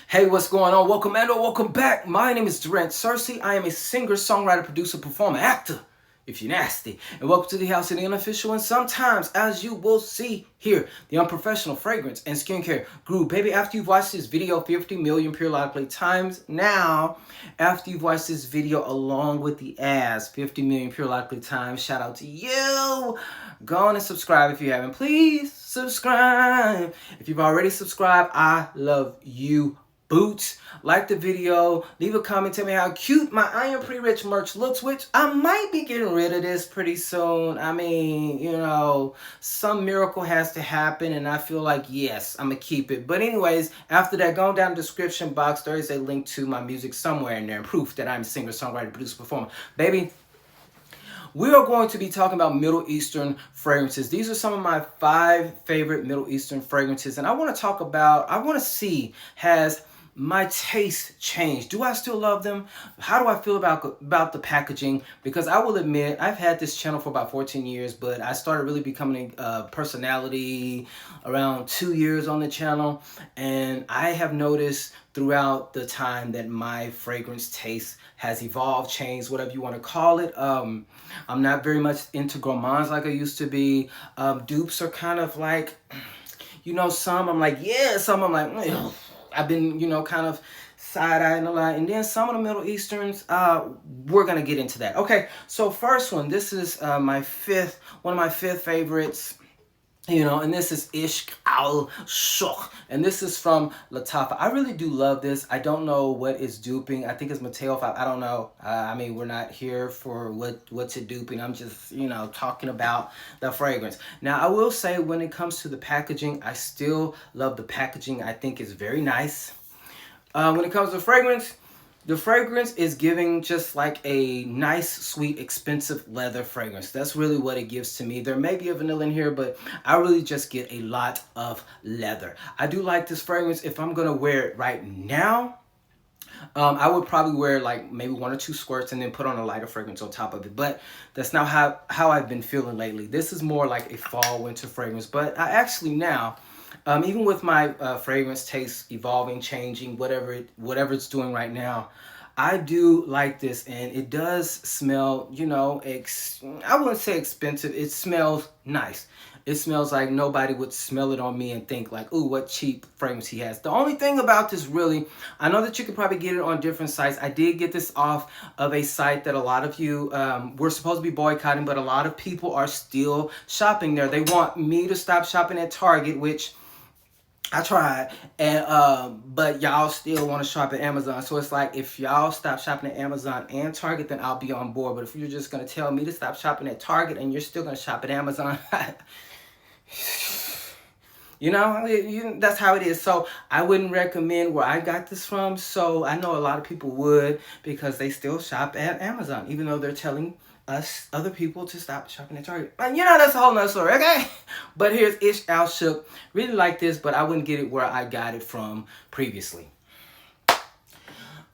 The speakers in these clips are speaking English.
Hey, what's going on? Welcome and welcome back. My name is Durant Cersei. I am a singer, songwriter, producer, performer, actor, if you're nasty. And welcome to the House of the Unofficial. And sometimes, as you will see here, the unprofessional fragrance and skincare guru. Baby, after you've watched this video 50 million periodically times now, after you've watched this video along with the ads 50 million periodically times, shout out to you. Go on and subscribe if you haven't. Please subscribe. If you've already subscribed, I love you. Boots, like the video, leave a comment, tell me how cute my I Am Pretty Rich merch looks, which I might be getting rid of this pretty soon. I mean, you know, some miracle has to happen, and I feel like, yes, I'm going to keep it. But anyways, after that, go down the description box. There is a link to my music somewhere in there, and proof that I'm a singer, songwriter, producer, performer. Baby, we are going to be talking about Middle Eastern fragrances. These are some of my 5 favorite Middle Eastern fragrances, and I want to see, has my taste changed? Do I still love them? How do I feel about the packaging? Because I will admit, I've had this channel for about 14 years, but I started really becoming a personality around 2 years on the channel, and I have noticed throughout the time that my fragrance taste has evolved, changed, whatever you want to call it. I'm not very much into gourmands like I used to be. Dupes are kind of like, you know, some I'm like, yeah, some I'm like, ugh. I've been, you know, kind of side-eyeing a lot. And then some of the Middle Easterns, we're going to get into that. Okay, so first one, this is one of my fifth favorites. You know, and this is Ishq al-Shuk, and this is from Latafa. I really do love this. I don't know what it's duping. I think it's Mateo 5. I don't know. I mean, we're not here for what's it duping. I'm just, you know, talking about the fragrance. Now, I will say when it comes to the packaging, I still love the packaging. I think it's very nice. When it comes to fragrance, the fragrance is giving just like a nice, sweet, expensive leather fragrance. That's really what it gives to me. There may be a vanilla in here, but I really just get a lot of leather. I do like this fragrance. If I'm going to wear it right now, I would probably wear like maybe 1 or 2 squirts and then put on a lighter fragrance on top of it. But that's not how I've been feeling lately. This is more like a fall, winter fragrance. But I actually now, even with my fragrance taste evolving, changing, whatever it's doing right now, I do like this, and it does smell, you know, I wouldn't say expensive. It smells nice. It smells like nobody would smell it on me and think like, ooh, what cheap fragrance he has. The only thing about this really, I know that you could probably get it on different sites. I did get this off of a site that a lot of you were supposed to be boycotting, but a lot of people are still shopping there. They want me to stop shopping at Target, which I tried, and but y'all still want to shop at Amazon. So it's like, if y'all stop shopping at Amazon and Target, then I'll be on board. But if you're just going to tell me to stop shopping at Target and you're still going to shop at Amazon, you know, that's how it is. So I wouldn't recommend where I got this from. So I know a lot of people would, because they still shop at Amazon, even though they're telling us other people to stop shopping at Target. And you know, that's a whole nother story, okay? But here's Ishq al-Shuk. Really like this, but I wouldn't get it where I got it from previously.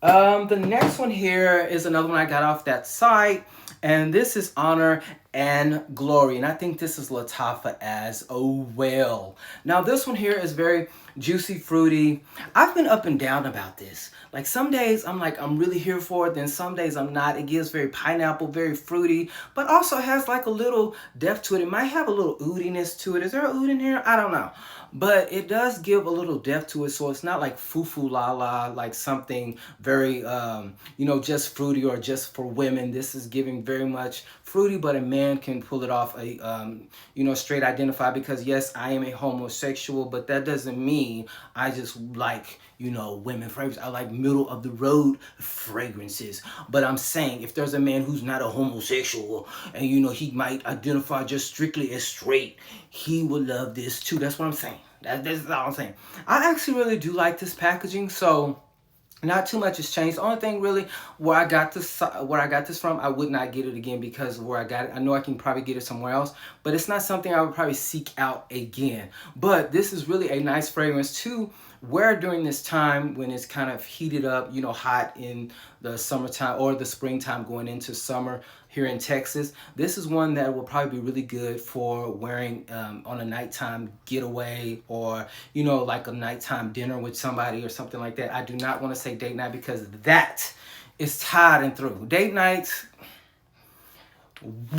The next one here is another one I got off that site, and this is Honor and Glory, and I think this is Latafa as well. Now this one here is very juicy, fruity. I've been up and down about this. Like some days I'm like, I'm really here for it, then some days I'm not. It gives very pineapple, very fruity, but also has like a little depth to it. It might have a little oudiness to it. Is there a oud in here? I don't know. But it does give a little depth to it, so it's not like foo-foo la-la, like something very, you know, just fruity or just for women. This is giving very much fruity, but a man can pull it off, you know, straight identify, because yes, I am a homosexual, but that doesn't mean I just like, you know, women fragrances. I like middle of the road fragrances. But I'm saying, if there's a man who's not a homosexual and, you know, he might identify just strictly as straight, he will love this too. That's what I'm saying. That's all I'm saying. I actually really do like this packaging, so not too much has changed. The only thing really where I got this from, I would not get it again because of where I got it. I know I can probably get it somewhere else, but it's not something I would probably seek out again. But this is really a nice fragrance to wear during this time when it's kind of heated up, you know, hot in the summertime or the springtime going into summer here in Texas. This is one that will probably be really good for wearing on a nighttime getaway, or, you know, like a nighttime dinner with somebody or something like that. I do not want to say date night because that is tied and through. Date nights,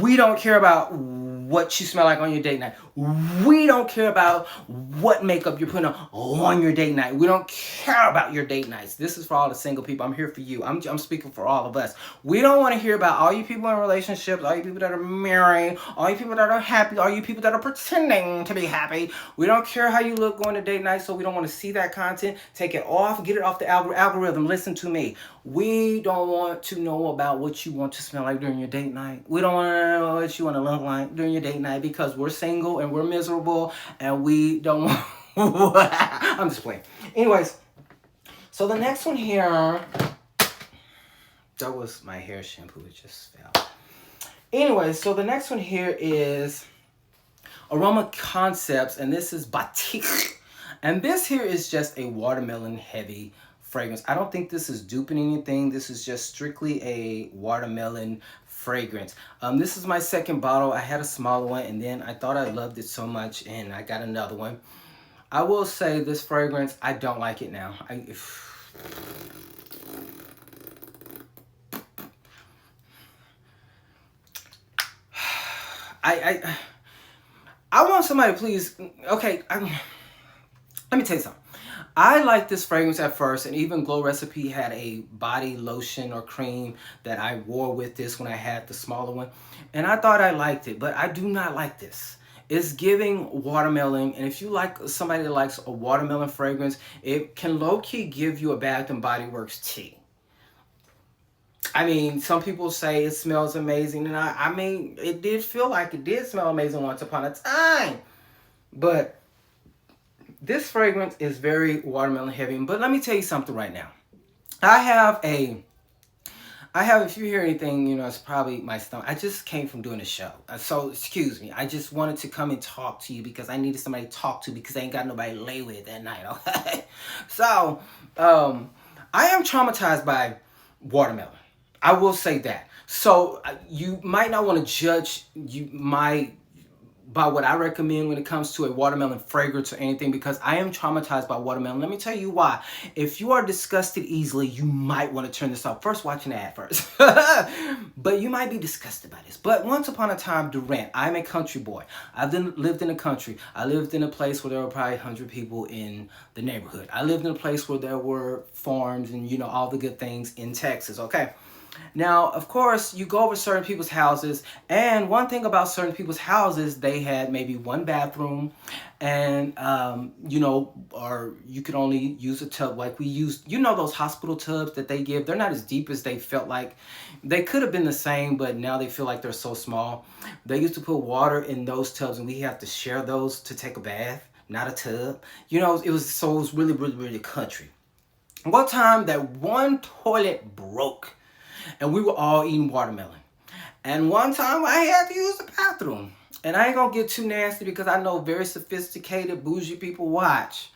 we don't care about what you smell like on your date night. We don't care about what makeup you're putting on your date night. We don't care about your date nights. This is for all the single people. I'm here for you. I'm speaking for all of us. We don't want to hear about all you people in relationships, all you people that are married, all you people that are happy, all you people that are pretending to be happy. We don't care how you look going to date night, so we don't want to see that content. Take it off. Get it off the algorithm. Listen to me. We don't want to know about what you want to smell like during your date night. We don't want to know what you want to look like during your date night because we're single and we're miserable and we don't want... I'm just playing. Anyways, so the next one here... That was my hair shampoo. It just fell. Anyways, so the next one here is Aroma Concepts, and this is Batique. And this here is just a watermelon heavy fragrance. I don't think this is duping anything. This is just strictly a watermelon fragrance. This is my second bottle. I had a smaller one, and then I thought I loved it so much, and I got another one. I will say this fragrance, I don't like it now. I want somebody, please. Okay, let me tell you something. I liked this fragrance at first, and even Glow Recipe had a body lotion or cream that I wore with this when I had the smaller one, and I thought I liked it, but I do not like this. It's giving watermelon, and if you like somebody that likes a watermelon fragrance, it can low-key give you a Bath and Body Works tea. I mean, some people say it smells amazing, and I mean, it did feel like it did smell amazing once upon a time, but this fragrance is very watermelon heavy. But let me tell you something right now. I have, if you hear anything, you know, it's probably my stomach. I just came from doing a show. So, excuse me. I just wanted to come and talk to you because I needed somebody to talk to because I ain't got nobody to lay with that night, okay? So, I am traumatized by watermelon. I will say that. So, you might not want to judge by what I recommend when it comes to a watermelon fragrance or anything, because I am traumatized by watermelon. Let me tell you why. If you are disgusted easily, you might want to turn this off. First, watch an ad first. But you might be disgusted by this. But once upon a time, Durant, I'm a country boy. I lived in the country. I lived in a place where there were probably 100 people in the neighborhood. I lived in a place where there were farms and, you know, all the good things in Texas, okay? Now, of course, you go over certain people's houses, and one thing about certain people's houses, they had maybe one bathroom, and, you know, or you could only use a tub like we used, you know, those hospital tubs that they give. They're not as deep as they felt like. They could have been the same, but now they feel like they're so small. They used to put water in those tubs, and we have to share those to take a bath, not a tub. You know, it was really, really, really country. One time, that one toilet broke, and we were all eating watermelon. And one time I had to use the bathroom. And I ain't gonna get too nasty because I know very sophisticated, bougie people watch.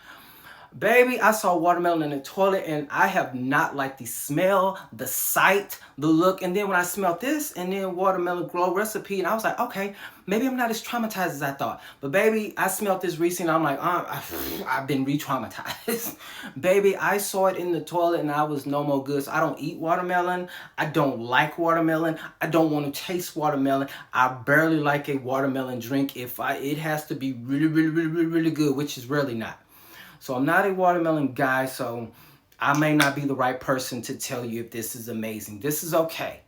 Baby, I saw watermelon in the toilet, and I have not liked the smell, the sight, the look. And then when I smelled this, and then watermelon Glow Recipe, and I was like, okay, maybe I'm not as traumatized as I thought. But baby, I smelled this recently, and I'm like, I've been re-traumatized. Baby, I saw it in the toilet, and I was no more good. So I don't eat watermelon. I don't like watermelon. I don't want to taste watermelon. I barely like a watermelon drink. It has to be really, really, really, really, really good, which is rarely not. So I'm not a watermelon guy, so I may not be the right person to tell you if this is amazing. This is okay.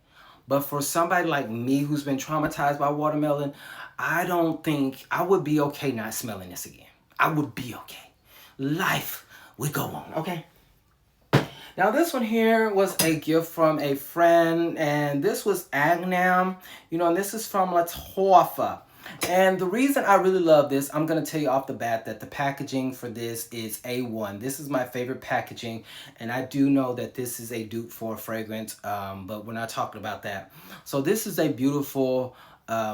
But for somebody like me who's been traumatized by watermelon, I don't think I would be okay not smelling this again. I would be okay. Life would go on, okay? Now this one here was a gift from a friend, and this was Agnam, you know, and this is from Latofa. And the reason I really love this, I'm going to tell you off the bat that the packaging for this is A1. This is my favorite packaging, and I do know that this is a dupe for a fragrance, but we're not talking about that. So this is a beautiful,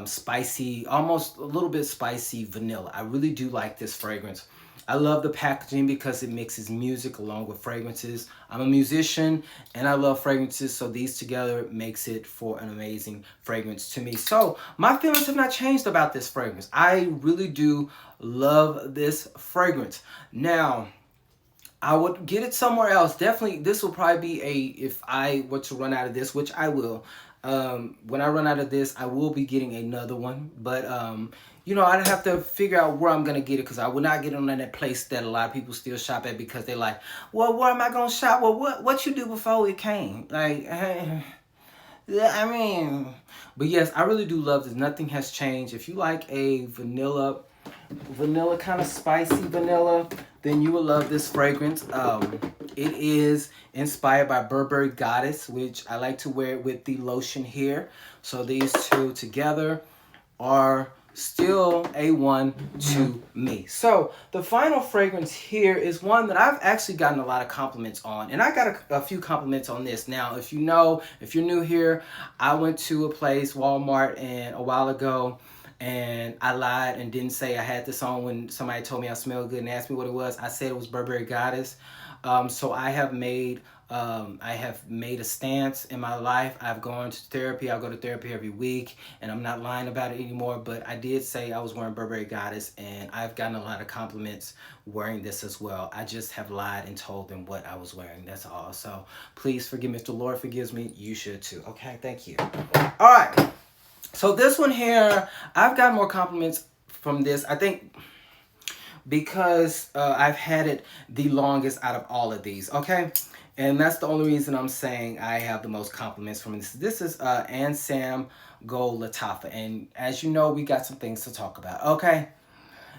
spicy, almost a little bit spicy vanilla. I really do like this fragrance. I love the packaging because it mixes music along with fragrances. I'm a musician and I love fragrances, so these together makes it for an amazing fragrance to me. So my feelings have not changed about this fragrance. I really do love this fragrance. Now, I would get it somewhere else. Definitely, this will probably be if I were to run out of this, which I will. When I run out of this, I will be getting another one. But, I'd have to figure out where I'm going to get it, because I will not get it on that place that a lot of people still shop at, because they're like, well, where am I going to shop? Well, what you do before it came? Like, yeah, I mean, but yes, I really do love this. Nothing has changed. If you like a vanilla kind of spicy vanilla, then you will love this fragrance. It is inspired by Burberry Goddess, which I like to wear it with the lotion here. So these two together are still A1 to me. So the final fragrance here is one that I've actually gotten a lot of compliments on, and I got a few compliments on this. Now, if you're new here, I went to a place, Walmart, and a while ago, and I lied and didn't say I had this on when somebody told me I smelled good and asked me what it was. I said it was Burberry Goddess. So I have made a stance in my life. I've gone to therapy. I go to therapy every week, and I'm not lying about it anymore. But I did say I was wearing Burberry Goddess, and I've gotten a lot of compliments wearing this as well. I just have lied and told them what I was wearing. That's all. So please forgive me. If the Lord forgives me, you should too. Okay, thank you. All right. So this one here, I've got more compliments from this, I think, because I've had it the longest out of all of these, okay? And that's the only reason I'm saying I have the most compliments from this. This is Ansam Gold Latafa, and as you know, we got some things to talk about, okay?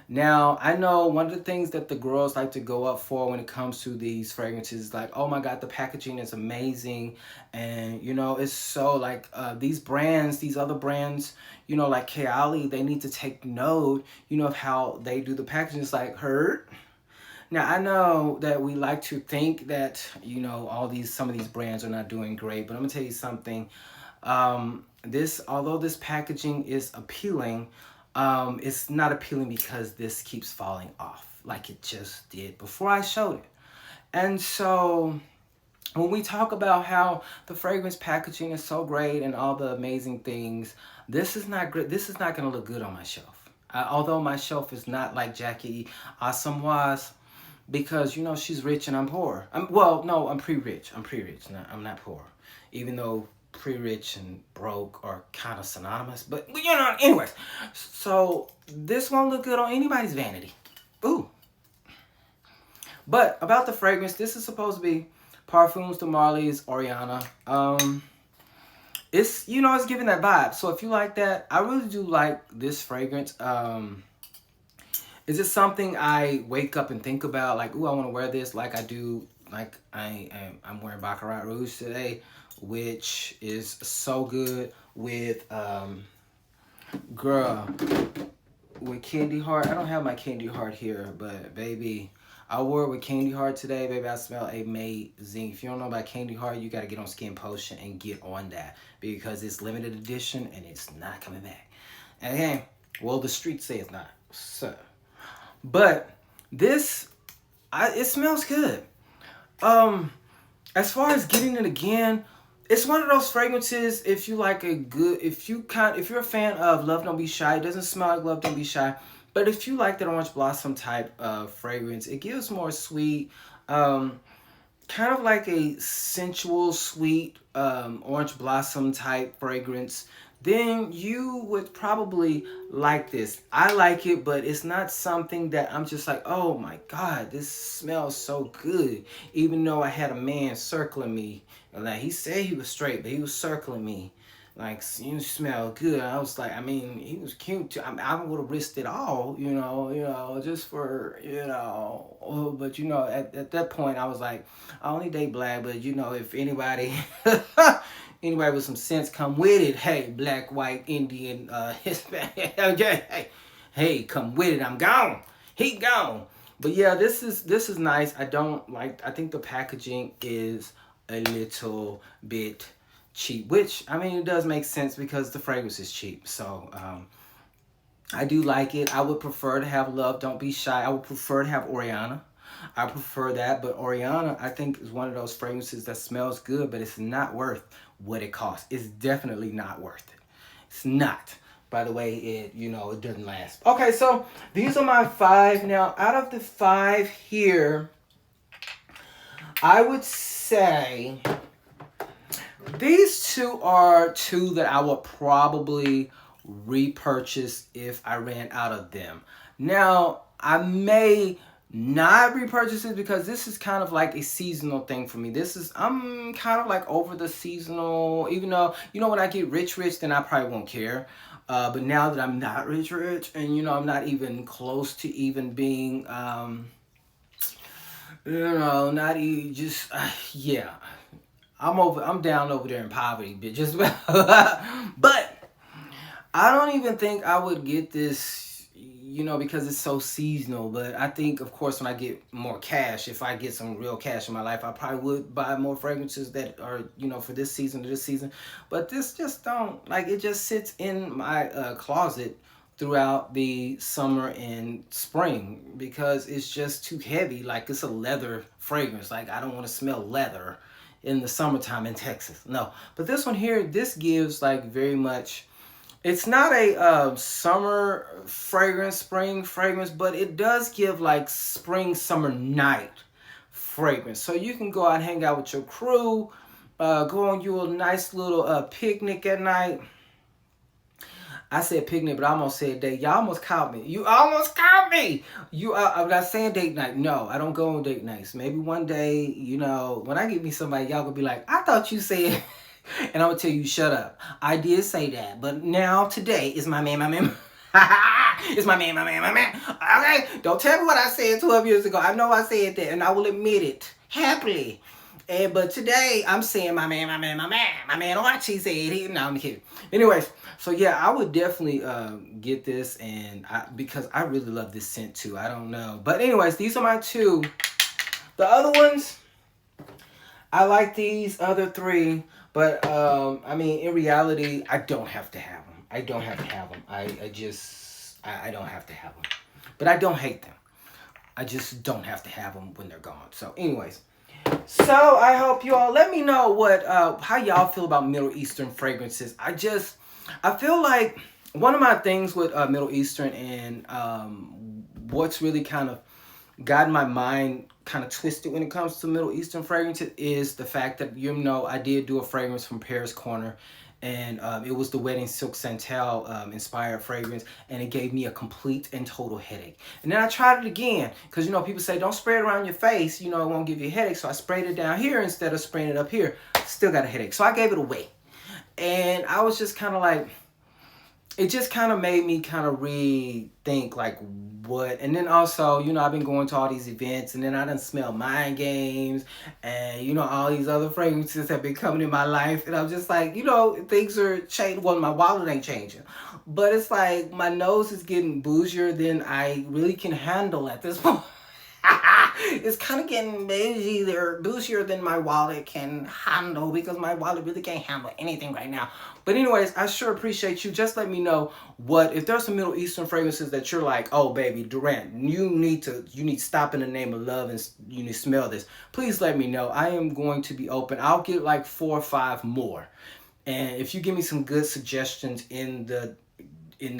Now, I know one of the things that the girls like to go up for when it comes to these fragrances is like, oh my God, the packaging is amazing. And, it's so like these other brands, like Kayali, they need to take note, of how they do the packaging. It's like, heard? Now, I know that we like to think that, some of these brands are not doing great, but I'm going to tell you something. Although this packaging is appealing, it's not appealing because this keeps falling off like it just did before I showed it. And so when we talk about how the fragrance packaging is so great and all the amazing things, this is not great. This is not going to look good on my shelf. Although my shelf is not like Jackie Awesome was, because, she's rich and I'm poor. I'm pre-rich. I'm pre-rich. No, I'm not poor. Even though pre-rich and broke are kind of synonymous, but anyways, so this won't look good on anybody's vanity. Ooh. But about the fragrance, this is supposed to be Parfums de Marly's Oriana. It's it's giving that vibe. So if you like that, I really do like this fragrance. Is it something I wake up and think about, like, ooh, I want to wear this, like I do, like I'm wearing Baccarat Rouge today, which is so good with with Candy Heart. I don't have my Candy Heart here, but baby, I wore it with Candy Heart today. Baby, I smell amazing. If you don't know about Candy Heart, you got to get on Skin Potion and get on that, because it's limited edition and it's not coming back. Okay, well, the streets say it's not, so. But this, it smells good. As far as getting it again, it's one of those fragrances. If you're a fan of Love Don't Be Shy, it doesn't smell like Love Don't Be Shy. But if you like that orange blossom type of fragrance, it gives more sweet, kind of like a sensual, sweet orange blossom type fragrance, then you would probably like this. I like it, but it's not something that I'm just like, oh my God, this smells so good. Even though I had a man circling me, like he said he was straight, but he was circling me. Like, you smell good. I was like, he was cute too. I would have risked it all, just for, but at that point I was like, I only date black, but if anybody, anybody with some sense come with it, hey, black, white, Indian, Hispanic, okay, hey, come with it. I'm gone. He gone. But yeah, this is nice. I think the packaging is a little bit cheap, which it does make sense because the fragrance is cheap. So I do like it. I would prefer to have Love Don't Be Shy. I would prefer to have Oriana. I prefer that, but Oriana, I think, is one of those fragrances that smells good, but it's not worth what it costs. It's definitely not worth it. It's not. By the way, it doesn't last. Okay, so these are my 5. Now, out of the 5 here, I would say these 2 are 2 that I would probably repurchase if I ran out of them. Now, I may not repurchase it because this is kind of like a seasonal thing for me. I'm kind of like over the seasonal, even though, when I get rich, then I probably won't care. But now that I'm not rich, and, I'm not even close to even being, not even just, yeah. I'm down over there in poverty, bitches. But I don't even think I would get this, because it's so seasonal. But I think, of course, when I get more cash, if I get some real cash in my life, I probably would buy more fragrances that are, for this season to this season. But this just don't, it just sits in my closet throughout the summer and spring because it's just too heavy. It's a leather fragrance. I don't want to smell leather in the summertime in Texas. No. But this one here, this gives very much, it's not a summer fragrance, spring fragrance, but it does give spring, summer night fragrance. So you can go out and hang out with your crew, go on you a nice little picnic at night. I said picnic, but I almost said date. Y'all almost caught me. You almost caught me. I'm not saying date night. No, I don't go on date nights. Maybe one day, when I get me somebody, y'all gonna be like, I thought you said, and I'm gonna tell you, shut up. I did say that, but now today is my man. It's my man. Okay, don't tell me what I said 12 years ago. I know I said that, and I will admit it happily. But today, I'm saying my man Archie said it. No, I'm kidding. Anyways, so yeah, I would definitely get this, and because I really love this scent too. I don't know. But anyways, these are my 2. The other ones, I like these other 3. But, in reality, I don't have to have them. I don't have to have them. I don't have to have them. But I don't hate them. I just don't have to have them when they're gone. So anyways. So I hope you all let me know how y'all feel about Middle Eastern fragrances. I feel like one of my things with Middle Eastern and what's really kind of gotten my mind kind of twisted when it comes to Middle Eastern fragrances is the fact that, I did do a fragrance from Paris Corner, and it was the Wedding Silk Santal inspired fragrance, and it gave me a complete and total headache. And then I tried it again because, people say don't spray it around your face, it won't give you a headache. So I sprayed it down here instead of spraying it up here. Still got a headache. So I gave it away. And I was just kind of it just kind of made me kind of rethink what, and then also, I've been going to all these events, and then I done smell Mind Games, and all these other fragrances have been coming in my life, and I'm just things are changing. Well, my wallet ain't changing, but it's my nose is getting bougier than I really can handle at this point. It's kind of getting bougier than my wallet can handle, because my wallet really can't handle anything right now. But anyways, I sure appreciate you. Just let me know if there's some Middle Eastern fragrances that you're like, oh baby, Durant, you need to stop in the name of love and you need to smell this. Please let me know. I am going to be open. I'll get 4 or 5 more. And if you give me some good suggestions in the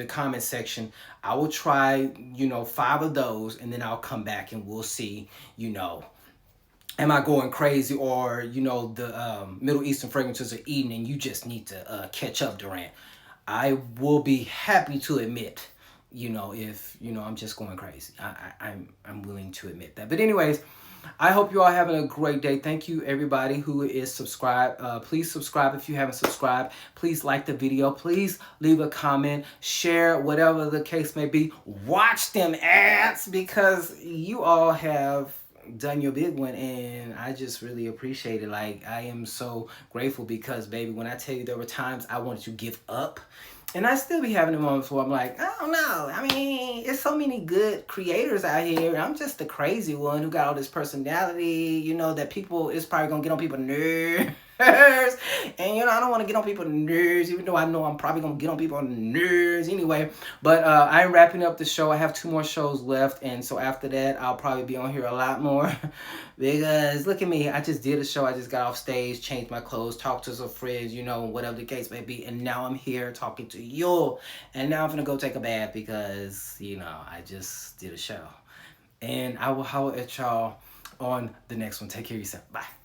comment section, I will try, 5 of those, and then I'll come back and we'll see, am I going crazy, or, the Middle Eastern fragrances are eating and you just need to catch up, Durant. I will be happy to admit, if, I'm just going crazy. I'm willing to admit that. But anyways, I hope you all having a great day. Thank you, everybody who is subscribed. Please subscribe if you haven't subscribed. Please like the video. Please leave a comment, share, whatever the case may be. Watch them ads, because you all have done your big one, and I just really appreciate it. I am so grateful, because, baby, when I tell you there were times I wanted to give up, and I still be having the moments where I'm like, I don't know. There's so many good creators out here. I'm just the crazy one who got all this personality, that people is probably going to get on people's nerves. nerves. And you know, I don't want to get on people's nerves, even though I know I'm probably gonna get on people's nerves anyway. But I'm wrapping up the show. I have 2 more shows left, and so after that I'll probably be on here a lot more. Because look at me, I just did a show, I just got off stage, changed my clothes, talked to some friends, you know, whatever the case may be, and now I'm here talking to you. And now I'm gonna go take a bath because, you know, I just did a show. And I will holler at y'all on the next one. Take care of yourself. Bye.